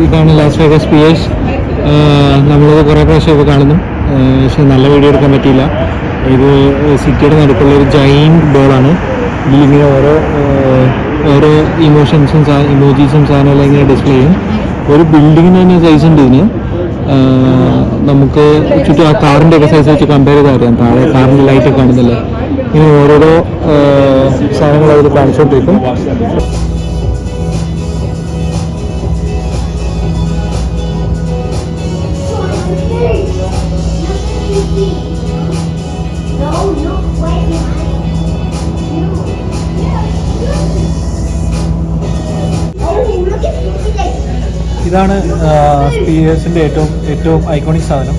ഇതാണ് Las Vegas PS. നമ്മളത് കുറേ പ്രാവശ്യം ഇപ്പോൾ കാണുന്നു, പക്ഷേ നല്ല വീഡിയോ എടുക്കാൻ പറ്റിയില്ല. ഇത് സിറ്റിയുടെ നടുക്കുള്ള ഒരു ജൈൻറ്റ് ബോളാണ്. ഇതിലിങ്ങനെ ഓരോ ഇമോഷൻസും ഇമോജീസും സാധനമെല്ലാം ഇങ്ങനെ ഡിസ്പ്ലേ ചെയ്യും. ഒരു ബിൽഡിങ്ങിന് തന്നെ സൈസ് ഉണ്ട് ഇതിന്. നമുക്ക് ചുറ്റും ആ കാറിൻ്റെ ഒക്കെ സൈസ് വെച്ച് കമ്പയർ ചെയ്താൽ അറിയാം. താഴെ കാറിൻ്റെ ലൈറ്റൊക്കെ കാണുന്നില്ല. ഇങ്ങനെ ഓരോരോ സാധനങ്ങൾ അതിൽ കാണിച്ചുകൊണ്ടിരിക്കും. ഇതാണ് സ്പീയേഴ്സിൻ്റെ ഏറ്റവും ഐക്കോണിക് സാധനം,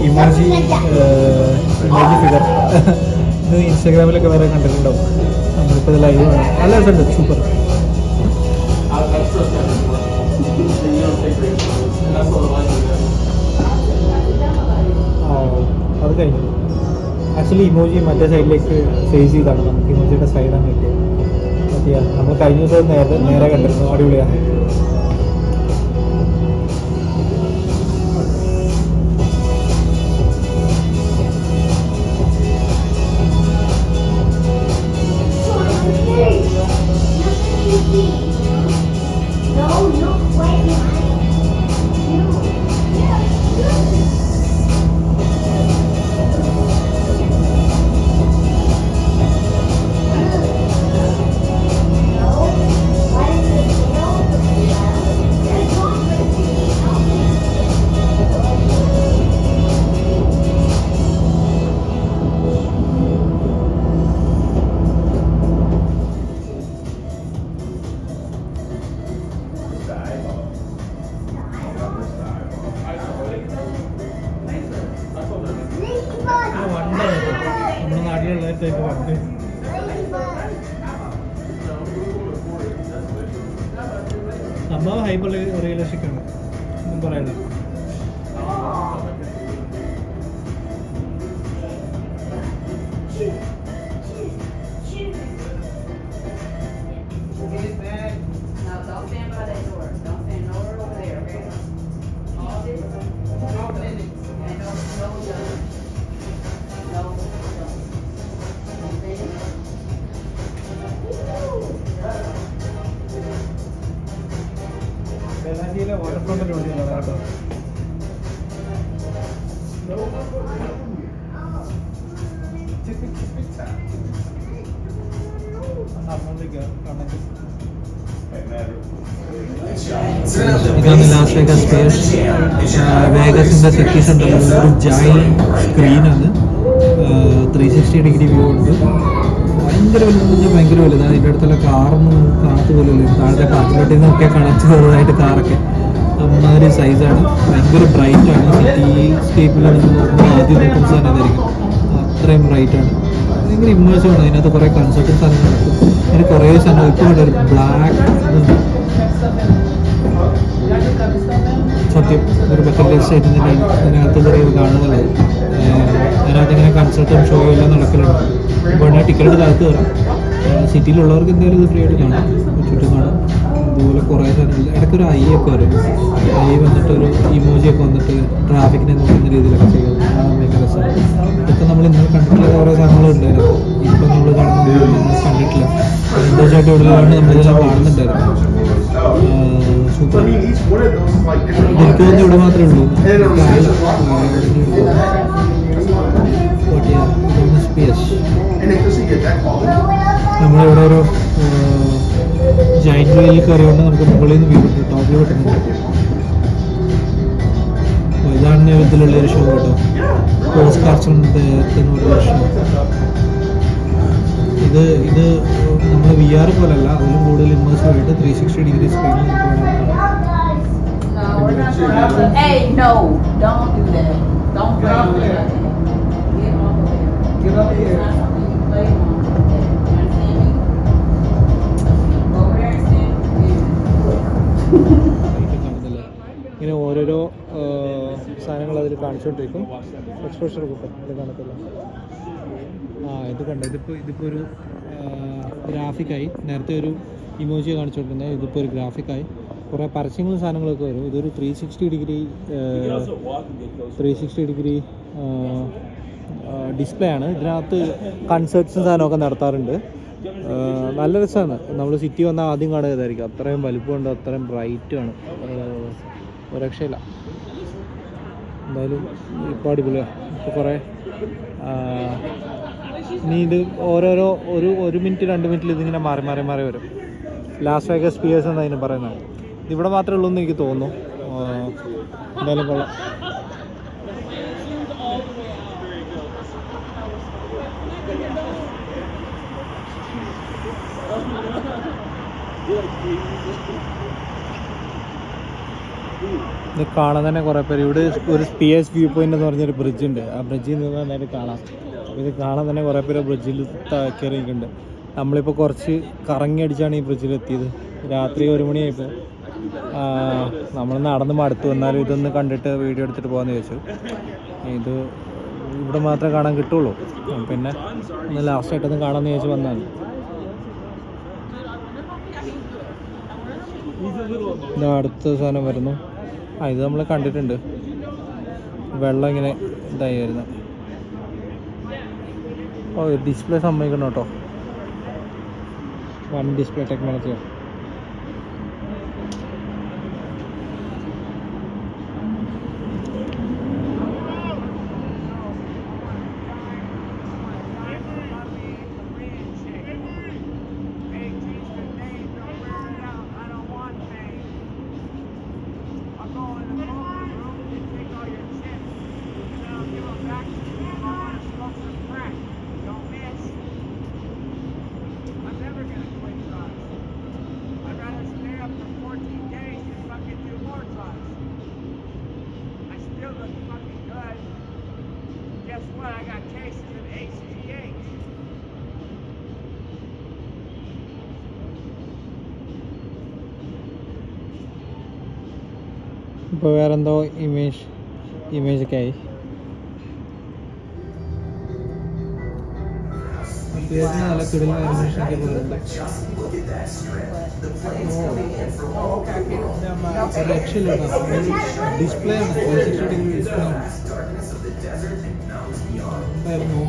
ഇമോജി ഫിഗർ. ഇത് ഇൻസ്റ്റാഗ്രാമിലൊക്കെ വേറെ കണ്ടിട്ടുണ്ടാവും. നമ്മളിപ്പോൾ ഇത് ലൈവ് ആണ്. നല്ല രസമുണ്ട്, സൂപ്പർ. അത് കഴിഞ്ഞു. ആക്ച്വലി ഇമോജി മറ്റേ സൈഡിലേക്ക് ഫേസ് ചെയ്താണ്, നമുക്ക് ഇമോജിയുടെ സൈഡാണ് കിട്ടിയത്. പറ്റിയ നമ്മൾ കഴിഞ്ഞ ദിവസം നേരെ കണ്ടിരുന്നു, അടിപൊളിയാണ്. നമ്മുടെ നാട്ടിലുള്ളതായിട്ട് പറഞ്ഞ് സംഭവം ഹൈപ്പർ റിയലിസ്റ്റിക് ആണ്, ഒന്നും പറയണ്ട. ബെലാജിയിലെ വാട്ടർഫ്രണ്ടിൽ ഓടിയാണ് കേട്ടോ. ഇതാണ് ലാസ് വേഗസ് സ്പേസ്. വേഗസിൻ്റെ സിറ്റി സെൻ്ററിൽ ഒരു ജൈൻറ്റ് സ്ക്രീനാണ്. 360 ഡിഗ്രി വ്യൂ ഉണ്ട്. ഭയങ്കര വലുതെന്ന് ഭയങ്കര വലുതാണ്. അതിൻ്റെ അടുത്തുള്ള കാറൊന്നും കാണാത്ത പോലെയല്ല. താഴത്തെ പാർക്കിലോട്ടിൽ നിന്നൊക്കെ കണക്ട് ചെറുതായിട്ട് കാറൊക്കെ അമ്മാതിരി സൈസാണ്. ഭയങ്കര ബ്രൈറ്റാണ്. സിറ്റി സ്കേപ്പിൽ നമ്മൾ നോക്കുമ്പോൾ ആദ്യം നോക്കുന്ന സാധനം അതായിരിക്കും. അത്രയും ബ്രൈറ്റാണ്. ഭയങ്കര ഇമേഴ്സീവാണ്. അതിനകത്ത് കുറേ കൺസെപ്റ്റും സാധനം നടക്കും. അതിന് കുറേ സാധനം ഇപ്പോൾ ഒരു ബ്ലാക്ക് സത്യം ഒരു ബക്കറ്റ് ലിസ്റ്റ് ആയിട്ട് ഇതിനകത്ത് ചെറിയ കാണുന്നില്ല. അതിനകത്ത് ഇങ്ങനെ കൺസെർട്ടും ഷോയും എല്ലാം നടക്കലുണ്ട്. ഇപ്പോൾ ടിക്കറ്റ് എടുത്ത് കയറാം. സിറ്റിയിലുള്ളവർക്ക് എന്തായാലും ഇത് ഫ്രീ ആയിട്ട് കാണാം, ചുറ്റും കാണാം. ഇതുപോലെ കുറേ സാധനങ്ങൾ. ഇടയ്ക്കൊരു ഒക്കെ വരും. വന്നിട്ടൊരു ഇമോജിയൊക്കെ വന്നിട്ട് ട്രാഫിക്കിനെ നോക്കുന്ന രീതിയിലൊക്കെ ചെയ്യും. ഭയങ്കര രസമാണ്. ഇതൊക്കെ നമ്മൾ ഇന്നലെ കണ്ടിട്ടുള്ള കുറേ സാധനങ്ങളുണ്ട്. ഇപ്പം നമ്മൾ കാണുന്നത് നമ്മൾ കണ്ടിട്ടില്ല. സന്തോഷമായിട്ട് ഉള്ളതാണ് നമ്മളിതെല്ലാം കാണുന്നുണ്ടായിരുന്നു. സൂപ്പർ. എനിക്ക് തോന്നുന്നു ഇവിടെ മാത്രമേ ഉള്ളൂ. നമ്മളിവിടെ ഒരു ജൈൻറ്റ് വെയിൽ കയറിയോണ്ട് നമുക്ക് മുകളിൽ നിന്ന് വ്യൂ കിട്ടും, ടോപ്പിൽ കിട്ടുന്നുണ്ട്. ഇതാണ് ഇതിലുള്ളൊരു ഷോ കേട്ടോ, പോസ്റ്റ് കാർട്സ് എന്ന് പറഞ്ഞൊരു ഷോ. ഇത് നമ്മൾ VR പോലല്ല, അതിലും കൂടുതൽ ഇമേഴ്സീവ് ആയിട്ട് 360 ഡിഗ്രി സ്ക്രീനിൽ ഇങ്ങനെ ഓരോരോ സാധനങ്ങൾ അതിൽ കാണിച്ചുകൊണ്ടിരിക്കും. എക്സ്പ്രഷൻ കൂട്ടം ഇത് കാണത്തില്ല. ഇത് കണ്ട ഇതിപ്പോൾ ഒരു ഗ്രാഫിക്കായി. നേരത്തെ ഒരു ഇമോജിയെ കാണിച്ചുകൊണ്ടിരുന്നത്, ഇതിപ്പോൾ ഒരു ഗ്രാഫിക്കായി. കുറേ പരസ്യങ്ങളും സാധനങ്ങളൊക്കെ വരും. ഇതൊരു 360 ഡിഗ്രി ഡിസ്പ്ലേ ആണ്. ഇതിനകത്ത് കൺസേർട്ട്സും സാധനമൊക്കെ നടത്താറുണ്ട്. നല്ല രസമാണ്. നമ്മൾ സിറ്റി വന്നാൽ ആദ്യം കാണുക ഇതായിരിക്കും. അത്രയും വലുപ്പമുണ്ട്, അത്രയും ബ്രൈറ്റുമാണ്, ഒരു രക്ഷയില്ല. എന്തായാലും ഇപ്പോൾ അടിപൊളിയാണ്. ഇപ്പോൾ കുറേ ഇനി ഇത് ഓരോരോ ഒരു മിനിറ്റ് 2 മിനിറ്റിൽ ഇതിങ്ങനെ മാറി വരും. ലാസ് വേഗസ് സ്പിയേഴ്സ് എന്ന് അതിന് പറയുന്നത്. ഇവിടെ മാത്രമേ ഉള്ളൂ എന്ന് എനിക്ക് തോന്നുന്നു. എന്തായാലും കൊള്ളാം. ഇത് കാണാൻ തന്നെ കുറേ പേര്. ഇവിടെ ഒരു സ്പിയേഴ്സ് വ്യൂ പോയിന്റ് എന്ന് പറഞ്ഞൊരു ബ്രിഡ്ജ് ഉണ്ട്. ആ ബ്രിഡ്ജിൽ നിന്ന് നേരെ കാണാം. ഇത് കാണാൻ തന്നെ കുറേ പേര് ബ്രിഡ്ജിൽ കയറിയിട്ടുണ്ട്. നമ്മളിപ്പോൾ കുറച്ച് കറങ്ങി അടിച്ചാണ് ഈ ബ്രിഡ്ജിൽ എത്തിയത്. രാത്രി 1 മണിയായപ്പോൾ നമ്മൾ നടന്ന് മടുത്തു. വന്നാലും ഇതൊന്ന് കണ്ടിട്ട് വീഡിയോ എടുത്തിട്ട് പോകാമെന്ന് ചോദിച്ചു. ഇത് ഇവിടെ മാത്രമേ കാണാൻ കിട്ടുള്ളൂ. പിന്നെ ഒന്ന് ലാസ്റ്റായിട്ടൊന്ന് കാണാമെന്ന് ചോദിച്ചു വന്നാൽ. ഇതാ അടുത്ത സാധനം വരുന്നു. ഇത് നമ്മൾ കണ്ടിട്ടുണ്ട്. വെള്ളം ഇങ്ങനെ ഇതായി വരുന്നത്. ഡിസ്പ്ലേ സമ്മതിക്കണം കേട്ടോ. 1 ഡിസ്പ്ലേ ടെക്നോളജിയാണ്. ഇപ്പോൾ വേറെന്തോ ഇമേജൊക്കെ ആയി. നല്ല കിടന്ന ആനിമേഷനൊക്കെ പോകുന്നുണ്ട്. രക്ഷയില്ല. ഡിസ്പ്ലേ ആണ്, 360 ഡിഗ്രി ഡിസ്പ്ലേ ആണ്. എന്തായാലും